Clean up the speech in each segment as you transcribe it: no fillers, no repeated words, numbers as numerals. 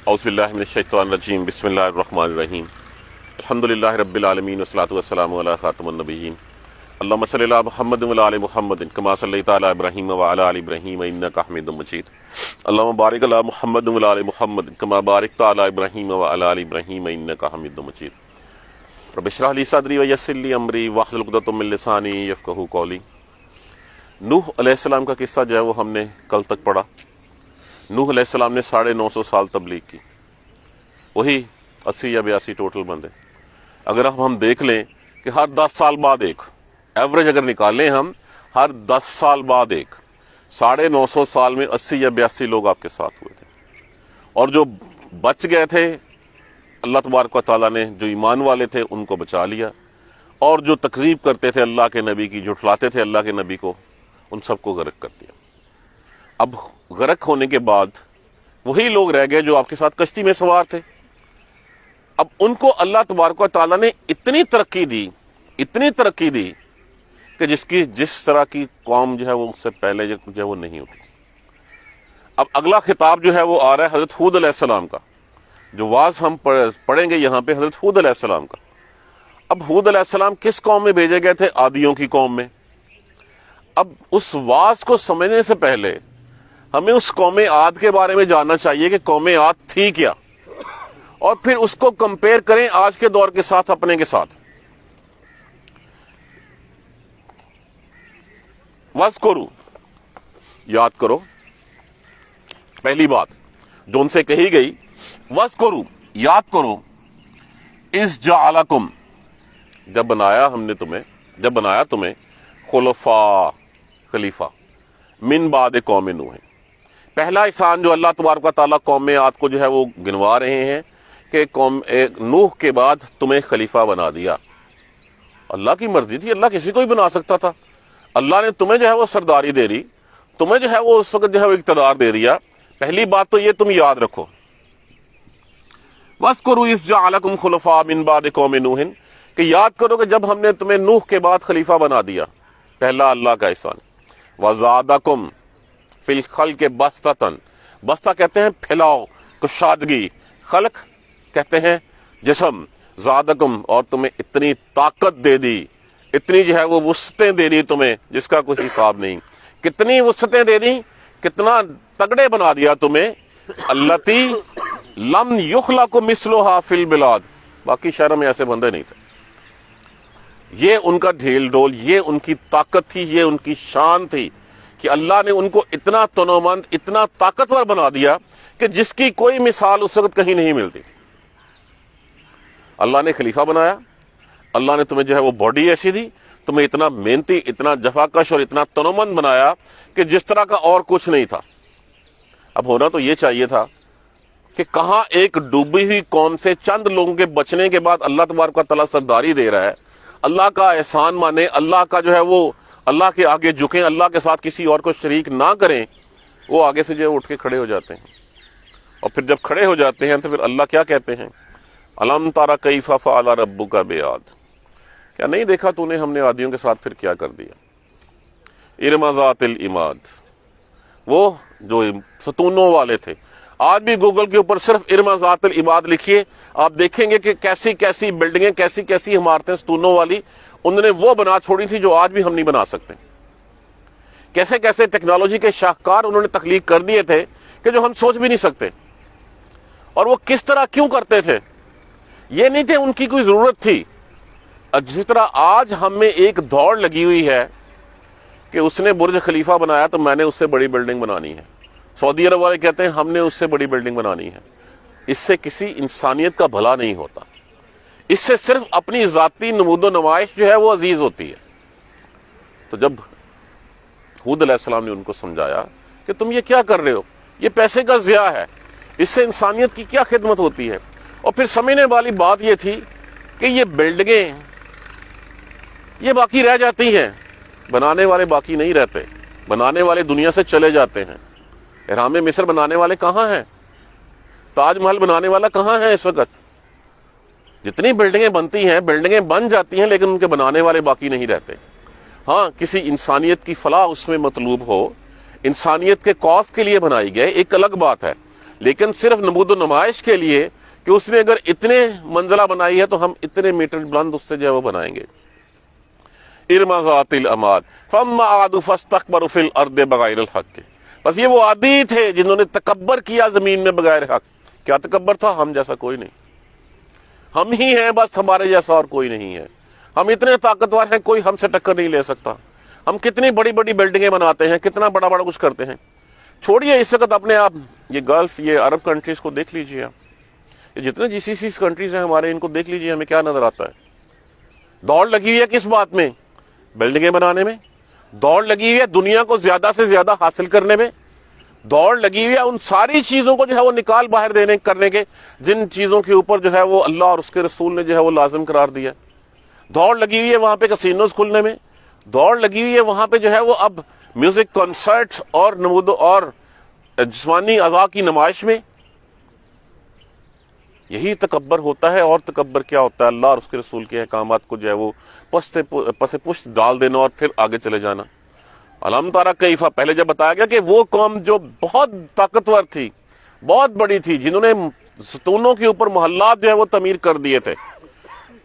اعوذ باللہ من الشیطان الرجیم بسم اللہ الرحمن الرحیم الحمدللہ رب العالمین والصلاۃ والسلام علی خاتم النبیین اللہم صلی علی محمد وعلی آل محمد کما صلیت علی ابراہیم وعلی آل ابراہیم انک حمید مجید اللہم بارک علی محمد وعلی آل محمد کما بارکت علی ابراہیم وعلی آل ابراہیم انک حمید مجید رب اشرح لی صدری ویسر لی امری واحلل عقدۃ من لسانی یفقہوا قولی۔ نوح علیہ السلام کا قصہ جو ہے وہ ہم نے کل تک پڑھا۔ نوح علیہ السلام نے 950 سال تبلیغ کی، وہی 80 یا 82 ٹوٹل بندے۔ اگر ہم دیکھ لیں کہ ہر 10 سال بعد ایک ایوریج اگر نکالیں ہم، ہر 10 سال بعد ایک 950 سال میں 80 یا 82 لوگ آپ کے ساتھ ہوئے تھے، اور جو بچ گئے تھے اللہ تبارک و تعالیٰ نے جو ایمان والے تھے ان کو بچا لیا، اور جو تکذیب کرتے تھے اللہ کے نبی کی، جھٹلاتے تھے اللہ کے نبی کو، ان سب کو غرق کر دیا۔ اب غرق ہونے کے بعد وہی لوگ رہ گئے جو آپ کے ساتھ کشتی میں سوار تھے۔ اب ان کو اللہ تبارک و تعالیٰ نے اتنی ترقی دی کہ جس طرح کی قوم جو ہے وہ اس سے پہلے جو ہے وہ نہیں ہوتی تھی۔ اب اگلا خطاب جو ہے وہ آ رہا ہے حضرت ہود علیہ السلام کا، جو واعظ ہم پڑھیں گے یہاں پہ حضرت ہود علیہ السلام کا۔ اب ہود علیہ السلام کس قوم میں بھیجے گئے تھے؟ عادیوں کی قوم میں۔ اب اس واعظ کو سمجھنے سے پہلے ہمیں اس قوم عاد کے بارے میں جاننا چاہیے کہ قوم عاد تھی کیا، اور پھر اس کو کمپیئر کریں آج کے دور کے ساتھ، اپنے کے ساتھ۔ وَاذْكُرُوا، یاد کرو، پہلی بات جو ان سے کہی گئی، وَاذْكُرُوا، یاد کرو، اِذْ جَعَلَكُمْ، جب بنایا تمہیں خلفاء، خلیفہ، من بعد قوم نوح۔ پہلا احسان جو اللہ تبارک و تعالیٰ قوم عاد کو جو ہے وہ گنوا رہے ہیں کہ قوم نوح کے بعد تمہیں خلیفہ بنا دیا۔ اللہ کی مرضی تھی، اللہ کسی کو بھی بنا سکتا تھا۔ اللہ نے تمہیں جو ہے وہ سرداری دے دی، تمہیں جو ہے وہ اس وقت جو ہے وہ اقتدار دے دیا۔ پہلی بات تو یہ تم یاد رکھو، وَاذْكُرُوا إِذْ جَعَلَكُمْ خُلَفَاءَ مِن بَعْدِ قَوْمِ نُوحٍ، کہ یاد کرو کہ جب ہم نے تمہیں نوح کے بعد خلیفہ بنا دیا، پہلا اللہ کا احسان۔ وَزَادَكُمْ فِي الْخَلْقِ بَسْطَةً، بسطہ کہتے ہیں پھیلاؤ، کشادگی، خلق کہتے ہیں جسم، زادکم، اور تمہیں اتنی طاقت دے دی، اتنی جو ہے وہ وسعتیں دے دی تمہیں جس کا کوئی حساب نہیں۔ کتنی وسعتیں دے دی، کتنا تگڑے بنا دیا تمہیں۔ التی لم یخلق مثلھا فی البلاد، باقی شہروں میں ایسے بندے نہیں تھے۔ یہ ان کا ڈھیل ڈول، یہ ان کی طاقت تھی، یہ ان کی شان تھی کہ اللہ نے ان کو اتنا تنومند، اتنا طاقتور بنا دیا کہ جس کی کوئی مثال اس وقت کہیں نہیں ملتی تھی۔ اللہ نے خلیفہ بنایا، اللہ نے تمہیں جو ہے وہ باڈی ایسی دی، تمہیں اتنا محنتی، اتنا جفاکش اور اتنا تنومند بنایا کہ جس طرح کا اور کچھ نہیں تھا۔ اب ہونا تو یہ چاہیے تھا کہ کہاں ایک ڈوبی ہوئی قوم سے چند لوگوں کے بچنے کے بعد اللہ تبارک و تعالیٰ سرداری دے رہا ہے، اللہ کا احسان مانے، اللہ کا جو ہے وہ اللہ کے آگے جھکیں، اللہ کے ساتھ کسی اور کو شریک نہ کریں، وہ آگے سے جو اٹھ کے کھڑے ہو جاتے ہیں۔ اور پھر جب کھڑے ہو جاتے ہیں تو پھر اللہ کیا کہتے ہیں؟ الم تر کیف فعل ربک بعاد، کیا نہیں دیکھا تو نے ہم نے عادیوں کے ساتھ پھر کیا کر دیا۔ ارم ذات العماد، وہ جو ستونوں والے تھے۔ آج بھی گوگل کے اوپر صرف ارم ذات العماد لکھیے، آپ دیکھیں گے کہ کیسی کیسی بلڈنگیں، کیسی کیسی عمارتیں ستونوں والی انہوں نے وہ بنا چھوڑی تھی جو آج بھی ہم نہیں بنا سکتے۔ کیسے کیسے ٹیکنالوجی کے شاہکار انہوں نے تخلیق کر دیے تھے کہ جو ہم سوچ بھی نہیں سکتے۔ اور وہ کس طرح کیوں کرتے تھے؟ یہ نہیں تھے ان کی کوئی ضرورت تھی۔ جس طرح آج ہم میں ایک دوڑ لگی ہوئی ہے کہ اس نے برج خلیفہ بنایا تو میں نے اس سے بڑی بلڈنگ بنانی ہے۔ سعودی عرب والے کہتے ہیں ہم نے اس سے بڑی بلڈنگ بنانی ہے۔ اس سے کسی انسانیت کا بھلا نہیں ہوتا، اس سے صرف اپنی ذاتی نمود و نمائش جو ہے وہ عزیز ہوتی ہے۔ تو جب ہود علیہ السلام نے ان کو سمجھایا کہ تم یہ کیا کر رہے ہو، یہ پیسے کا ضیاع ہے، اس سے انسانیت کی کیا خدمت ہوتی ہے۔ اور پھر سمجھنے والی بات یہ تھی کہ یہ بلڈنگیں یہ باقی رہ جاتی ہیں، بنانے والے باقی نہیں رہتے، بنانے والے دنیا سے چلے جاتے ہیں۔ احرام مصر بنانے والے کہاں ہیں؟ تاج محل بنانے والا کہاں ہے اس وقت؟ جتنی بلڈنگیں بنتی ہیں، بلڈنگیں بن جاتی ہیں لیکن ان کے بنانے والے باقی نہیں رہتے۔ ہاں، کسی انسانیت کی فلاح اس میں مطلوب ہو، انسانیت کے کاز کے لیے بنائی گئے، ایک الگ بات ہے، لیکن صرف نمود و نمائش کے لیے کہ اس نے اگر اتنے منزلہ بنائی ہے تو ہم اتنے میٹر بلند اس سے جو ہے وہ بنائیں گے. ارم ذات العماد فاما عادوا فاستكبروا في الارض بغیر الحق. بس یہ وہ عادی تھے جنہوں نے تکبر کیا زمین میں بغیر حق. کیا تکبر تھا؟ ہم جیسا کوئی نہیں، ہم ہی ہیں بس، ہمارے جیسا اور کوئی نہیں ہے. ہم اتنے طاقتور ہیں کوئی ہم سے ٹکر نہیں لے سکتا. ہم کتنی بڑی بڑی بلڈنگیں بناتے ہیں، کتنا بڑا بڑا کچھ کرتے ہیں. چھوڑیے اس وقت اپنے آپ یہ گلف، یہ عرب کنٹریز کو دیکھ لیجیے آپ، یہ جتنے جی سی سی کنٹریز ہیں ہمارے، ان کو دیکھ لیجیے، ہمیں کیا نظر آتا ہے؟ دوڑ لگی ہوئی ہے کس بات میں؟ بلڈنگیں بنانے میں. دوڑ لگی ہوئی ہے دنیا کو زیادہ سے زیادہ حاصل کرنے میں. دوڑ لگی ہوئی ہے ان ساری چیزوں کو جو ہے وہ نکال باہر کرنے کے جن چیزوں کے اوپر جو ہے وہ اللہ اور اس کے رسول نے جو ہے وہ لازم قرار دیا. دوڑ لگی ہوئی ہے وہاں پہ کسینوز کھلنے میں. دوڑ لگی ہوئی ہے وہاں پہ جو ہے وہ اب میوزک کنسرٹ اور نمود اور جسمانی اعضاء کی نمائش میں. یہی تکبر ہوتا ہے. اور تکبر کیا ہوتا ہے؟ اللہ اور اس کے رسول کے احکامات کو جو ہے وہ پس پشت ڈال دینا اور پھر آگے چلے جانا. علم تارا کیفا، پہلے جب بتایا گیا کہ وہ قوم جو بہت طاقتور تھی، بہت بڑی تھی، جنہوں نے ستونوں کے اوپر محلات جو ہے وہ تعمیر کر دیے تھے،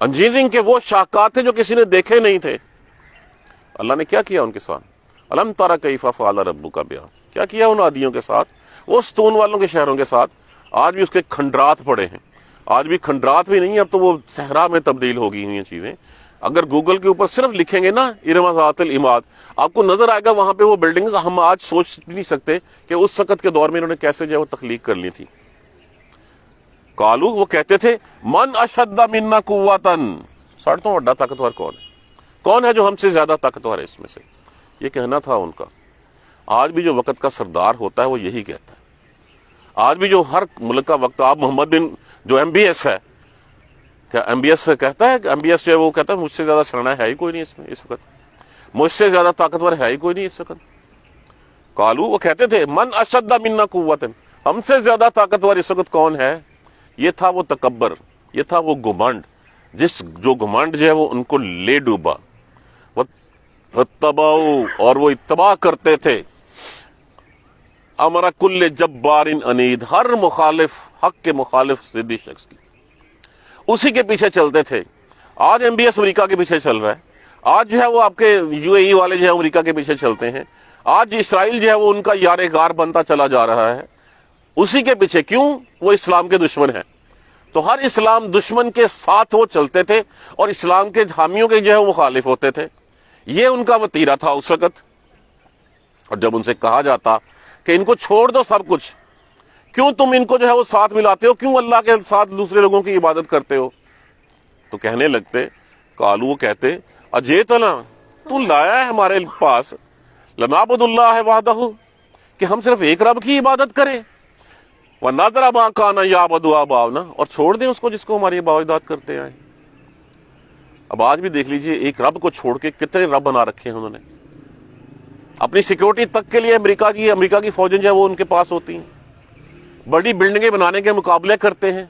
انجینئرنگ کے وہ شاہکار تھے جو کسی نے دیکھے نہیں تھے. اللہ نے کیا کیا ان کے ساتھ؟ علم تارا کیفا فعل ربک بہم، کیا کیا ان عادیوں کے ساتھ، وہ ستون والوں کے شہروں کے ساتھ. آج بھی اس کے کھنڈرات پڑے ہیں، آج بھی کھنڈرات بھی نہیں، اب تو وہ صحرا میں تبدیل ہو گئی ہوئی ہیں چیزیں. اگر گوگل کے اوپر صرف لکھیں گے نا ارم ذات العماد، آپ کو نظر آئے گا وہاں پہ وہ بلڈنگ. ہم آج سوچ بھی نہیں سکتے کہ اس وقت کے دور میں انہوں نے کیسے جو ہے وہ تخلیق کر لی تھی. قالو، وہ کہتے تھے، من اشد منا قوتا، ساڑھ تو بڑا طاقتور کون ہے جو ہم سے زیادہ طاقتور ہے اس میں سے. یہ کہنا تھا ان کا. آج بھی جو وقت کا سردار ہوتا ہے وہ یہی کہتا ہے. آج بھی جو ہر ملک کا وقت، آپ محمد بن جو ایم بی ایس ہے، کیا ایم بی ایس کہتا ہے کہ ایم بی ایس جو ہے وہ کہتا ہے مجھ سے زیادہ سرنا ہے ہی کوئی نہیں اس میں، اس وقت مجھ سے زیادہ طاقتور ہے ہی کوئی نہیں اس وقت. قالو، وہ کہتے تھے، من اشد منا قوتا، ہم سے زیادہ طاقتور اس وقت کون ہے. یہ تھا وہ تکبر، یہ تھا وہ گھمنڈ، جو گھمنڈ جو ہے وہ ان کو لے ڈوبا. واتبعوا، اور وہ اتباع کرتے تھے، امر کل جبار عنید، ہر مخالف، حق کے مخالف ضدی شخص کی، اسی کے پیچھے چلتے تھے. آج ایم بی ایس امریکہ کے پیچھے چل رہا ہے. آج جو ہے وہ آپ کے یو اے ای والے جو ہے امریکہ کے پیچھے چلتے ہیں. آج اسرائیل جو ہے وہ ان کا یار غار بنتا چلا جا رہا ہے اسی کے پیچھے. کیوں؟ وہ اسلام کے دشمن ہیں. تو ہر اسلام دشمن کے ساتھ وہ چلتے تھے اور اسلام کے حامیوں کے جو ہے وہ مخالف ہوتے تھے. یہ ان کا وتیرہ تھا اس وقت. اور جب ان سے کہا جاتا کہ ان کو چھوڑ دو سب کچھ، کیوں تم ان کو جو ہے وہ ساتھ ملاتے ہو، کیوں اللہ کے ساتھ دوسرے لوگوں کی عبادت کرتے ہو، تو کہنے لگتے، قالو، وہ کہتے، اجیتنا، تو لایا ہے ہمارے پاس، لنعبد اللہ وحدہ، کہ ہم صرف ایک رب کی عبادت کریں، وَنَذَرَ مَا كَانَ يَعْبُدُ آبَاؤُنَا، اور چھوڑ دیں اس کو جس کو ہماری عبادت کرتے آئے. اب آج بھی دیکھ لیجئے ایک رب کو چھوڑ کے کتنے رب بنا رکھے ہیں انہوں نے. اپنی سیکیورٹی تک کے لیے امریکہ کی فوجیں جو ہے وہ ان کے پاس ہوتی ہیں، بڑی بلڈنگیں بنانے کے مقابلے کرتے ہیں.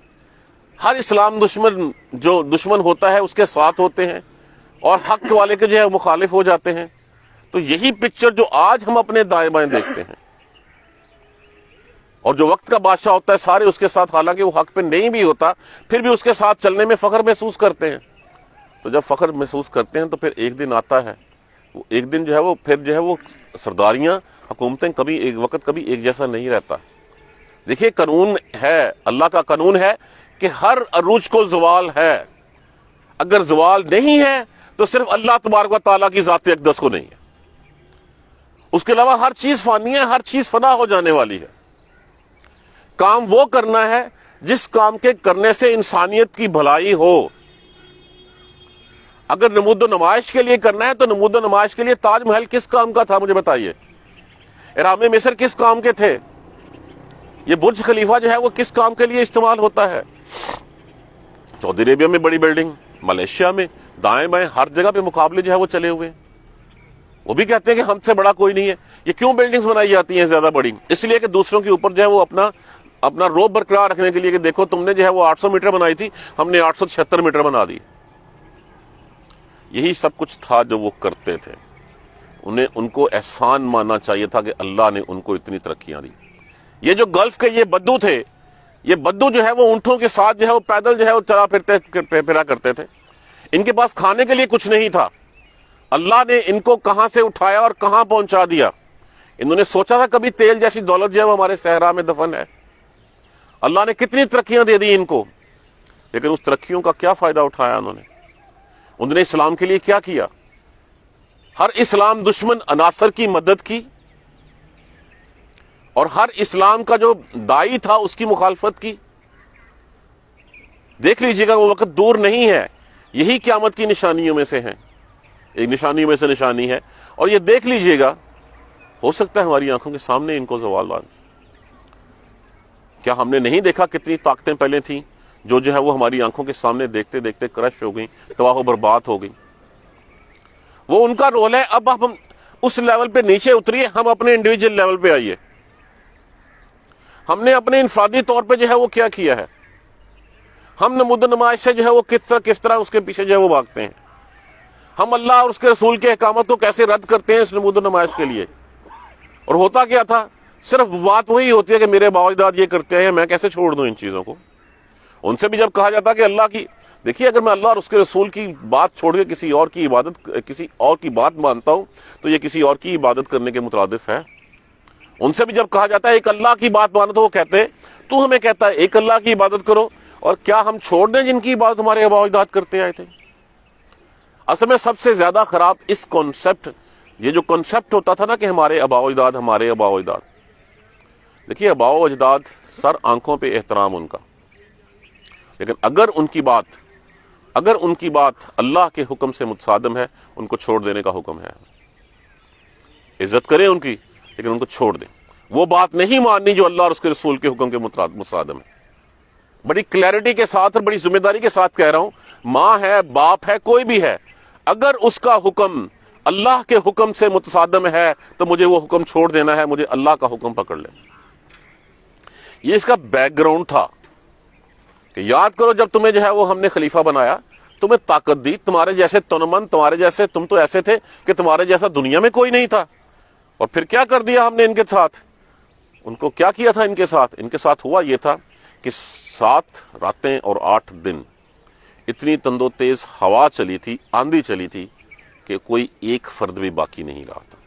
ہر اسلام دشمن جو دشمن ہوتا ہے اس کے ساتھ ہوتے ہیں اور حق والے کے جو ہے مخالف ہو جاتے ہیں. تو یہی پکچر جو آج ہم اپنے دائیں بائیں دیکھتے ہیں. اور جو وقت کا بادشاہ ہوتا ہے سارے اس کے ساتھ، حالانکہ وہ حق پہ نہیں بھی ہوتا، پھر بھی اس کے ساتھ چلنے میں فخر محسوس کرتے ہیں. تو جب فخر محسوس کرتے ہیں تو پھر ایک دن آتا ہے، وہ ایک دن جو ہے وہ پھر جو ہے وہ سرداریاں، حکومتیں کبھی ایک وقت کبھی ایک جیسا نہیں رہتا. دیکھیے قانون ہے، اللہ کا قانون ہے کہ ہر عروج کو زوال ہے. اگر زوال نہیں ہے تو صرف اللہ تبارک و تعالیٰ کی ذات اقدس کو نہیں ہے. اس کے علاوہ ہر چیز فانی ہے، ہر چیز فنا ہو جانے والی ہے. کام وہ کرنا ہے جس کام کے کرنے سے انسانیت کی بھلائی ہو. اگر نمود و نمائش کے لیے کرنا ہے تو نمود و نمائش کے لیے تاج محل کس کام کا تھا مجھے بتائیے؟ احرام مصر کس کام کے تھے؟ یہ برج خلیفہ جو ہے وہ کس کام کے لیے استعمال ہوتا ہے؟ سعودی عربیہ میں بڑی بلڈنگ، ملیشیا میں، دائیں بائیں ہر جگہ پہ مقابلے جو ہے وہ چلے ہوئے ہیں. وہ بھی کہتے ہیں کہ ہم سے بڑا کوئی نہیں ہے. یہ کیوں بلڈنگز بنائی جاتی ہیں زیادہ بڑی؟ اس لیے کہ دوسروں کے اوپر جو ہے وہ اپنا روب برقرار رکھنے کے لیے کہ دیکھو تم نے جو ہے وہ 800 میٹر بنائی تھی، ہم نے 876 میٹر بنا دی. یہی سب کچھ تھا جو وہ کرتے تھے. ان کو احسان ماننا چاہیے تھا کہ اللہ نے ان کو اتنی ترقیاں دی. یہ جو گلف کے یہ بدو تھے، یہ بدو جو ہے وہ اونٹوں کے ساتھ جو ہے وہ پیدل جو ہے وہ چلا پھرا کرتے تھے، ان کے پاس کھانے کے لیے کچھ نہیں تھا، اللہ نے ان کو کہاں سے اٹھایا اور کہاں پہنچا دیا۔ انہوں نے سوچا تھا کبھی تیل جیسی دولت جو ہے وہ ہمارے صحرا میں دفن ہے؟ اللہ نے کتنی ترقیاں دے دی ان کو، لیکن اس ترقیوں کا کیا فائدہ اٹھایا انہوں نے اسلام کے لیے کیا کیا؟ ہر اسلام دشمن عناصر کی مدد کی، اور ہر اسلام کا جو دائی تھا اس کی مخالفت کی۔ دیکھ لیجئے گا وہ وقت دور نہیں ہے، یہی قیامت کی نشانیوں میں سے ہیں، ایک نشانیوں میں سے نشانی ہے، اور یہ دیکھ لیجئے گا ہو سکتا ہے ہماری آنکھوں کے سامنے ان کو زوال آ جائے۔ کیا ہم نے نہیں دیکھا کتنی طاقتیں پہلے تھیں جو ہے وہ ہماری آنکھوں کے سامنے دیکھتے دیکھتے کرش ہو گئیں، تباہ و برباد ہو گئیں؟ وہ ان کا رول ہے۔ اب ہم اس لیول پہ نیچے اتریے، ہم اپنے انڈیویجل لیول پہ آئیے۔ ہم نے اپنے انفرادی طور پہ جو ہے وہ کیا کیا ہے؟ ہم نمود و نمائش سے جو ہے وہ کس طرح اس کے پیچھے جو ہے وہ بھاگتے ہیں؟ ہم اللہ اور اس کے رسول کے احکامات کو کیسے رد کرتے ہیں اس نمود و نمائش کے لیے؟ اور ہوتا کیا تھا؟ صرف بات وہی ہوتی ہے کہ میرے باپ اجداد یہ کرتے ہیں، میں کیسے چھوڑ دوں ان چیزوں کو؟ ان سے بھی جب کہا جاتا کہ اللہ کی، دیکھیے اگر میں اللہ اور اس کے رسول کی بات چھوڑ کے کسی اور کی بات مانتا ہوں تو یہ کسی اور کی عبادت کرنے کے مترادف ہے۔ ان سے بھی جب کہا جاتا ہے ایک اللہ کی بات مانو تو وہ کہتے ہیں تو ہمیں کہتا ہے ایک اللہ کی عبادت کرو، اور کیا ہم چھوڑ دیں جن کی عبادت ہمارے آباء و اجداد کرتے آئے تھے؟ اصل میں سب سے زیادہ خراب اس کانسیپٹ، یہ جو کانسیپٹ ہوتا تھا نا کہ ہمارے آباء و اجداد، ہمارے آباء و اجداد، دیکھیے آباء و اجداد سر آنکھوں پہ احترام ان کا، لیکن اگر ان کی بات اللہ کے حکم سے متصادم ہے ان کو چھوڑ دینے کا حکم ہے۔ عزت کریں ان کی لیکن ان کو چھوڑ دیں، وہ بات نہیں ماننی جو اللہ اور اس کے رسول کے حکم کے متصادم ہے۔ بڑی کلیئرٹی کے ساتھ اور بڑی ذمہ داری کے ساتھ کہہ رہا ہوں، ماں ہے، باپ ہے، کوئی بھی ہے، اگر اس کا حکم اللہ کے حکم سے متصادم ہے تو مجھے وہ حکم چھوڑ دینا ہے، مجھے اللہ کا حکم پکڑ لیں۔ یہ اس کا بیک گراؤنڈ تھا کہ یاد کرو جب تمہیں جو ہے وہ ہم نے خلیفہ بنایا، تمہیں طاقت دی، تمہارے جیسے تنمن، تمہارے جیسے، تم تو ایسے تھے کہ تمہارے جیسا دنیا میں کوئی نہیں تھا، اور پھر کیا کر دیا ہم نے ان کے ساتھ؟ ان کو کیا کیا تھا ان کے ساتھ؟ ان کے ساتھ ہوا یہ تھا کہ 7 راتیں اور 8 دن اتنی تند و تیز ہوا چلی تھی، آندھی چلی تھی کہ کوئی ایک فرد بھی باقی نہیں رہا تھا۔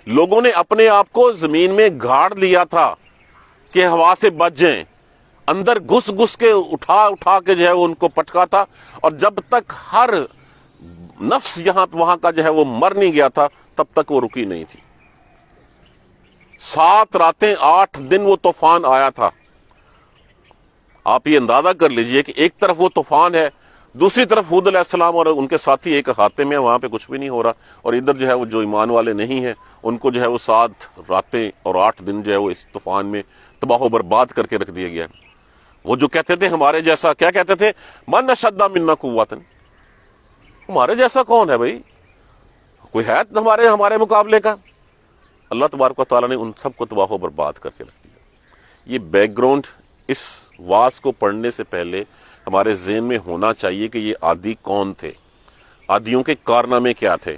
لوگوں نے اپنے آپ کو زمین میں گاڑ لیا تھا کہ ہوا سے بچ جائیں، اندر گھس کے اٹھا کے جو ہے وہ ان کو پٹکا تھا، اور جب تک ہر نفس یہاں وہاں کا جو ہے وہ مر نہیں گیا تھا تب تک وہ رکی نہیں تھی۔ 7 راتیں 8 دن وہ طوفان آیا تھا۔ آپ یہ اندازہ کر لیجئے کہ ایک طرف وہ طوفان ہے، دوسری طرف ہود علیہ السلام اور ان کے ساتھی ایک احاطے میں، وہاں پہ کچھ بھی نہیں ہو رہا، اور ادھر جو ہے وہ جو ایمان والے نہیں ہیں ان کو جو ہے وہ 7 راتیں اور 8 دن جو ہے وہ اس طوفان میں تباہ و برباد کر کے رکھ دیا گیا۔ وہ جو کہتے تھے ہمارے جیسا، کیا کہتے تھے؟ من اشد منا قوۃ، ہمارے جیسا کون ہے بھائی؟ کوئی ہے ہمارے مقابلے کا؟ اللہ تبارک و تعالیٰ نے ان سب کو تباہ و برباد کر کے رکھ دیا۔ یہ بیک گراؤنڈ اس واز کو پڑھنے سے پہلے ہمارے ذہن میں ہونا چاہیے کہ یہ عادی کون تھے، عادیوں کے کارنامے کیا تھے،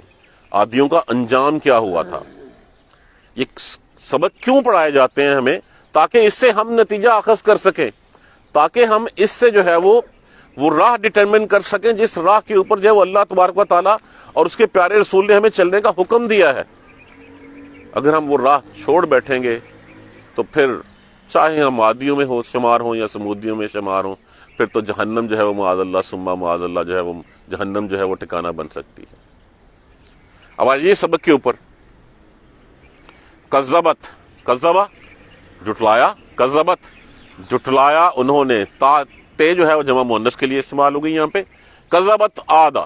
عادیوں کا انجام کیا ہوا تھا۔ یہ سبق کیوں پڑھائے جاتے ہیں ہمیں؟ تاکہ اس سے ہم نتیجہ اخذ کر سکیں، تاکہ ہم اس سے جو ہے وہ راہ ڈٹرمن کر سکیں جس راہ کے اوپر جو ہے وہ اللہ تبارک و تعالیٰ اور اس کے پیارے رسول نے ہمیں چلنے کا حکم دیا ہے۔ اگر ہم وہ راہ چھوڑ بیٹھیں گے تو پھر چاہے ہم عادیوں میں شمار ہوں یا سمودیوں میں شمار ہوں، پھر تو جہنم جو ہے وہ معاذ اللہ ثم معاذ اللہ جو ہے وہ جہنم جو ہے وہ ٹھکانہ بن سکتی ہے۔ اب آئیے سبق کے اوپر۔ کذبت، کذبہ جھٹلایا، کذبت جھٹلایا انہوں نے، تے جو ہے وہ جمع مؤنث کے لیے استعمال ہو گئی یہاں پہ۔ کذبت آدھا،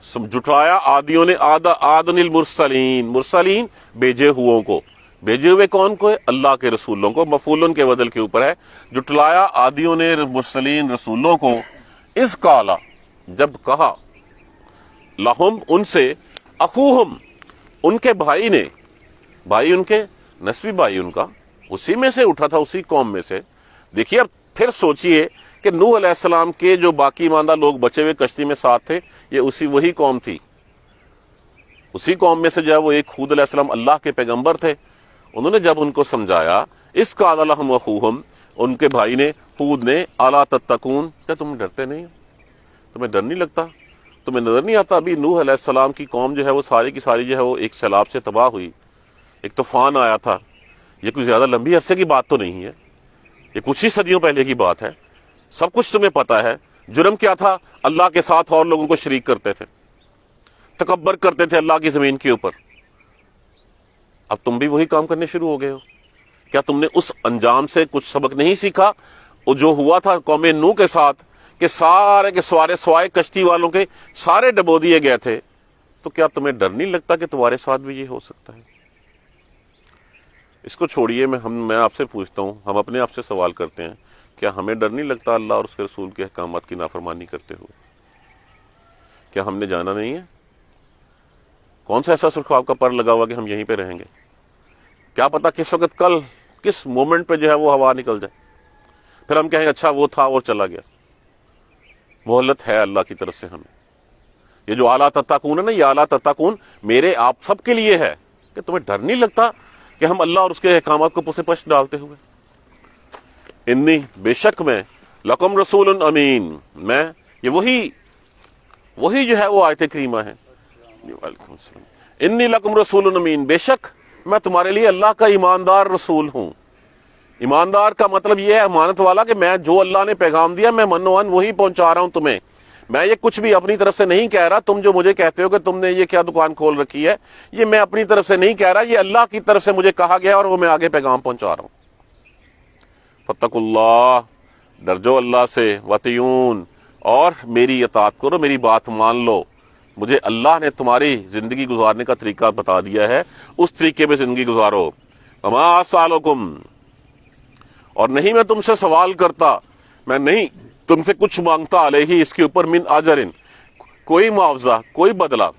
جھٹلایا عادیوں نے، آدن المرسلین، مرسلین بھیجے ہوئوں کو، بھیجے ہوئے کون کو ہے؟ اللہ کے رسولوں کو، مفعول کے بدل کے اوپر ہے۔ جھٹلایا عادیوں نے مرسلین رسولوں کو، اس کالا جب کہا، لہم ان سے، اخوہم ان کے بھائی نے، بھائی ان کے نسبی بھائی ان کا اسی میں سے اٹھا تھا، اسی قوم میں سے۔ دیکھیے اب پھر سوچئے کہ نوح علیہ السلام کے جو باقی ماندہ لوگ بچے ہوئے کشتی میں ساتھ تھے، یہ وہی قوم تھی۔ اسی قوم میں سے جو ہے وہ ایک ہود علیہ السلام اللہ کے پیغمبر تھے۔ انہوں نے جب ان کو سمجھایا، اس قال لهم اخوهم، ان کے بھائی نے ہود نے، الا تتقون، کیا تم ڈرتے نہیں ہو؟ تمہیں ڈر نہیں لگتا؟ تمہیں نظر نہیں آتا ابھی نوح علیہ السلام کی قوم جو ہے وہ ساری کی ساری جو ہے وہ ایک سیلاب سے تباہ ہوئی، ایک طوفان آیا تھا، یہ کوئی زیادہ لمبی عرصے کی بات تو نہیں ہے، یہ کچھ ہی صدیوں پہلے کی بات ہے، سب کچھ تمہیں پتا ہے۔ جرم کیا تھا؟ اللہ کے ساتھ اور لوگوں کو شریک کرتے تھے، تکبر کرتے تھے اللہ کی زمین کے اوپر۔ اب تم بھی وہی کام کرنے شروع ہو گئے ہو۔ کیا تم نے اس انجام سے کچھ سبق نہیں سیکھا؟ وہ جو ہوا تھا قوم نوح کے ساتھ کہ سارے کے سوائے کشتی والوں کے سارے ڈبو دیے گئے تھے، تو کیا تمہیں ڈر نہیں لگتا کہ تمہارے ساتھ بھی یہ ہو سکتا ہے؟ اس کو چھوڑیے، میں آپ سے پوچھتا ہوں، ہم اپنے آپ سے سوال کرتے ہیں، کیا ہمیں ڈر نہیں لگتا اللہ اور اس کے رسول کے احکامات کی نافرمانی کرتے ہوئے؟ کیا ہم نے جانا نہیں ہے؟ کون سا ایسا سرخاب کا پر لگا ہوا کہ ہم یہیں پہ رہیں گے؟ کیا پتا کس وقت، کل کس مومنٹ پہ جو ہے وہ ہوا نکل جائے، پھر ہم کہیں اچھا وہ تھا اور چلا گیا۔ مہلت ہے اللہ کی طرف سے ہمیں۔ یہ جو اعلیٰ تتقون ہے نا، یہ اعلیٰ تتقون میرے آپ سب کے لیے ہے کہ تمہیں ڈر نہیں لگتا کہ ہم اللہ اور اس کے احکامات کو پس پش ڈالتے ہوئے۔ انی، بے شک میں، لکم رسول امین، میں، یہ وہی جو ہے وہ آیت کریمہ ہے۔ وعلیکم السلام۔ انی لکم رسول امین، بے شک میں تمہارے لیے اللہ کا ایماندار رسول ہوں۔ ایماندار کا مطلب یہ ہے امانت والا، کہ میں جو اللہ نے پیغام دیا میں من و عن وہی پہنچا رہا ہوں تمہیں۔ میں یہ کچھ بھی اپنی طرف سے نہیں کہہ رہا، تم جو مجھے کہتے ہو کہ تم نے یہ کیا دکان کھول رکھی ہے، یہ میں اپنی طرف سے نہیں کہہ رہا، یہ اللہ کی طرف سے مجھے کہا گیا اور وہ میں آگے پیغام پہنچا رہا ہوں۔ فاتقوا اللہ، ڈر جو اللہ سے، وطیعون، اور میری اطاعت کرو، میری بات مان لو۔ مجھے اللہ نے تمہاری زندگی گزارنے کا طریقہ بتا دیا ہے، اس طریقے پہ زندگی گزارو۔ وما اسالکم، اور نہیں میں تم سے سوال کرتا، میں نہیں تم سے کچھ مانگتا علیہ اس کے اوپر، من اجر، کوئی معاوضہ، کوئی بدلہ،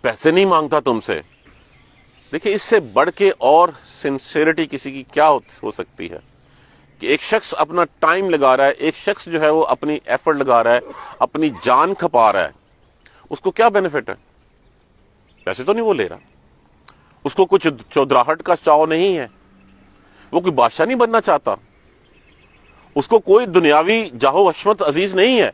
پیسے نہیں مانگتا تم سے۔ دیکھیں اس سے بڑھ کے اور سنسیئرٹی کسی کی کیا ہو سکتی ہے کہ ایک شخص اپنا ٹائم لگا رہا ہے، ایک شخص جو ہے وہ اپنی ایفرٹ لگا رہا ہے، اپنی جان کھپا رہا ہے، اس کو کیا بینیفٹ ہے؟ پیسے تو نہیں وہ لے رہا، اس کو کچھ چودراہٹ کا چاؤ نہیں ہے، وہ کوئی بادشاہ نہیں بننا چاہتا، اس کو کوئی دنیاوی جاہ و حشمت عزیز نہیں ہے۔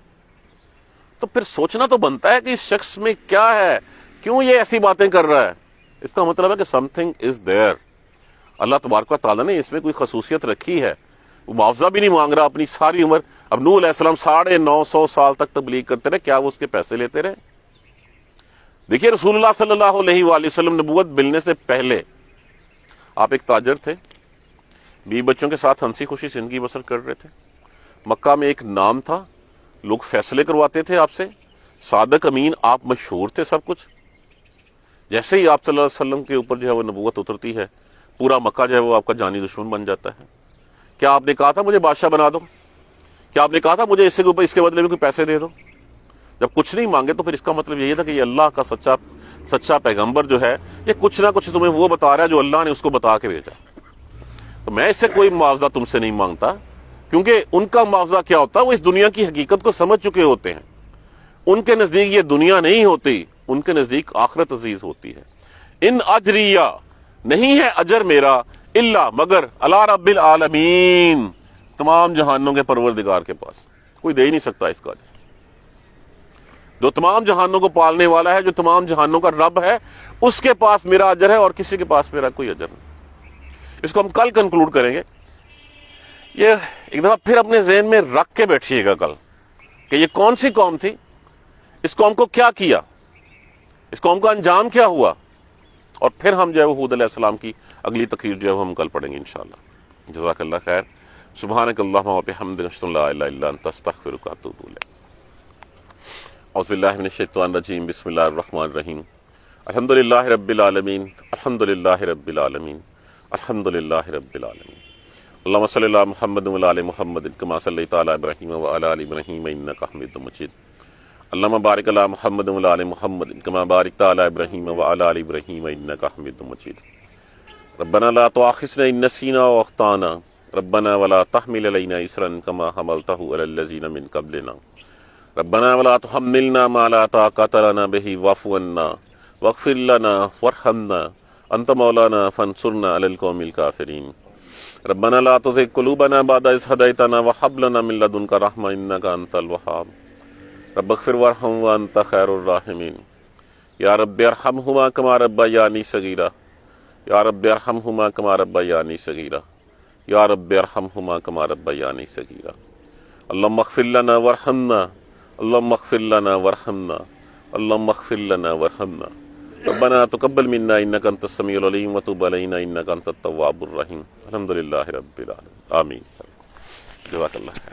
تو پھر سوچنا تو بنتا ہے کہ اس شخص میں کیا ہے، کیوں یہ ایسی باتیں کر رہا ہے؟ اس کا مطلب ہے کہ سم تھنگ از دیئر، اللہ تبارک و تعالیٰ نے اس میں کوئی خصوصیت رکھی ہے۔ وہ معاوضہ بھی نہیں مانگ رہا اپنی ساری عمر۔ اب نوح علیہ السلام 950 سال تک تبلیغ کرتے رہے، کیا وہ اس کے پیسے لیتے رہے؟ دیکھیے رسول اللہ صلی اللہ علیہ وآلہ وسلم نبوت ملنے سے پہلے آپ ایک تاجر تھے، بیوی بچوں کے ساتھ ہنسی خوشی زندگی بسر کر رہے تھے۔ مکہ میں ایک نام تھا، لوگ فیصلے کرواتے تھے آپ سے، صادق امین، آپ مشہور تھے سب کچھ۔ جیسے ہی آپ صلی اللہ علیہ وسلم کے اوپر جو ہے وہ نبوت اترتی ہے، پورا مکہ جو ہے وہ آپ کا جانی دشمن بن جاتا ہے۔ کیا آپ نے کہا تھا مجھے بادشاہ بنا دو؟ کیا آپ نے کہا تھا مجھے اس کے بدلے میں کوئی پیسے دے دو؟ جب کچھ نہیں مانگے تو پھر اس کا مطلب یہی تھا کہ یہ اللہ کا سچا پیغمبر جو ہے یہ کچھ نہ کچھ تمہیں وہ بتا رہا ہے جو اللہ نے اس کو بتا کے بھیجا۔ تو میں اس سے کوئی معاوضہ تم سے نہیں مانگتا، کیونکہ ان کا معاوضہ کیا ہوتا ہے، وہ اس دنیا کی حقیقت کو سمجھ چکے ہوتے ہیں۔ ان کے نزدیک یہ دنیا نہیں ہوتی، ان کے نزدیک آخرت عزیز ہوتی ہے۔ ان اجریہ، نہیں ہے اجر میرا، الا مگر، علی رب العالمین، تمام جہانوں کے پروردگار کے پاس، کوئی دے ہی نہیں سکتا اس کا اجر۔ جو تمام جہانوں کو پالنے والا ہے، جو تمام جہانوں کا رب ہے، اس کے پاس میرا اجر ہے اور کسی کے پاس میرا کوئی اجر نہیں۔ اس کو ہم کل کنکلوڈ کریں گے۔ یہ ایک دفعہ پھر اپنے ذہن میں رکھ کے بیٹھیے گا کل کہ یہ کون سی قوم تھی، اس قوم کو کیا کیا، اس قوم کا انجام کیا ہوا، اور پھر ہم جو ہے وہ ہود علیہ السلام کی اگلی تقریر جو ہے وہ ہم کل پڑھیں گے انشاءاللہ۔ جزاک اللہ خیر۔ سبحانک اللہم و بحمدک، اشہد ان لا الہ الا انت، استغفرک و اتوب الیک۔ اعوذ باللہ من الشیطان الرجیم، بسم اللہ الرحمن الرحیم۔ الحمدللہ رب العالمین، الحمدللہ رب العالمین، الحمدللہ رب العالمین۔ اللہم صلی علی محمد وعلی آل محمد کما صلیت علی ابراہیم وعلی آل ابراہیم انک حمید مجید۔ اللہم بارک علی محمد وعلی آل محمد کما بارکت علی ابراہیم وعلی آل ابراہیم انک حمید مجید۔ ربنا لا تؤاخذنا ان نسینا واخطانا، ربنا ولا تحمل علینا اصرا کما حملتہ علی الذین من قبلنا، ربنا ولا تحملنا ما لا طاقۃ لنا به واعف عنا واغفر لنا وارحمنا انت مولانا فانصرنا علی القوم الکافرین۔ ربنا لا تزغ قلوبنا بعد إذ هديتنا وهب لنا من لدنك رحمة إنك أنت الوهاب رب اغفر وارحم وأنت خير الراحمين یا رب ارحمہما کما ربیانی صغیرا یا رب ارحمہما کما ربیانی صغیرا یا رب ارحمہما کما ربیانی صغیرا اللہم اغفر لنا وارحمنا اللہم اغفر لنا وارحمنا اللہم اغفر لنا وارحمنا ربنا تقبل منا انک انت السمیع العلیم وتب علینا انک انت التواب الرحیم الحمدللہ رب العالمین آمین جزاک اللہ